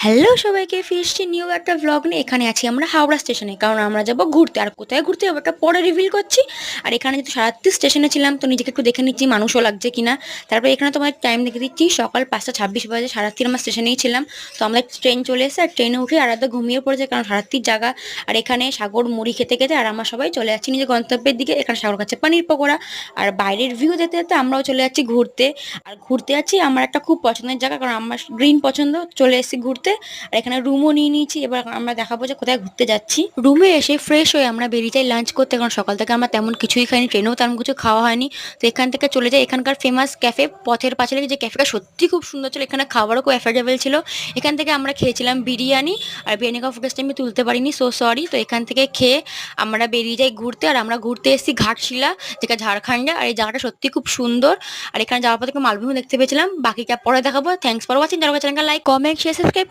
Hello সবাইকে, ফিরছি new একটা ভ্লগ নিয়ে। এখানে আছি আমরা হাওড়া স্টেশনে, কারণ আমরা যাব ঘুরতে। আর কোথায় ঘুরতে যাবো ওটা পরে রিভিল করছি। আর এখানে যেহেতু সারাত্রি স্টেশনে ছিলাম, তো নিজেকে একটু দেখে নিচ্ছি মানুষও লাগছে কিনা। তারপরে এখানে তোমার টাইম দেখে দিচ্ছি, সকাল 5:26 বাজে। সারাত্রি আমরা স্টেশনেই ছিলাম। তো আমরা ট্রেন চলে এসে আর ট্রেনে উঠে আর ঘুমিয়ে পড়েছে, কারণ সারাত্রির জায়গা। আর এখানে সাগর মুড়ি খেতে খেতে আর আমরা সবাই চলে যাচ্ছি নিজের গন্তব্যের দিকে। এখানে সাগর কাছে পানির পকোড়া আর বাইরের ভিউ যেতে যেতে আমরাও চলে যাচ্ছি ঘুরতে। আর ঘুরতে যাচ্ছি আমার একটা খুব পছন্দের জায়গা, কারণ আমার গ্রিন পছন্দ। চলে এসেছি ঘুরতে। আর এখানে রুমও নিয়ে নিয়েছি। এবার আমরা দেখাবো যে কোথায় ঘুরতে যাচ্ছি। রুমে এসে ফ্রেশ হয়ে আমরা বেরিয়ে যাই লাঞ্চ করতে, কারণ সকাল থেকে আমরা তেমন কিছুই খাইনি, ট্রেনেও তেমন কিছু খাওয়া হয়নি। তো এখান থেকে চলে যাই এখানকার ফেমাস ক্যাফে পথের পাঁচালী, যে ক্যাফেটা সত্যি খুব সুন্দর ছিল। এখানে খাবারও খুব অ্যাফোর্ডেবল ছিল। এখান থেকে আমরা খেয়েছিলাম বিরিয়ানি। আর বিরিয়ানি কাপ ফুটেজটা আমি তুলতে পারিনি, সো সরি। তো এখান থেকে খেয়ে আমরা বেরিয়ে যাই ঘুরতে। আর আমরা ঘুরতে এসেছি ঘাটশিলা, যেটা ঝাড়খণ্ডে। আর এই জায়গাটা সত্যি খুব সুন্দর। আর এখানে যাওয়ার পর থেকে মালভূমি দেখতে পেয়েছিলাম। বাকিটা পরে দেখাবো। Thanks for watching. যারা চ্যানেলটা লাইক, কমেন্ট, শেয়ার, সাবস্ক্রাইব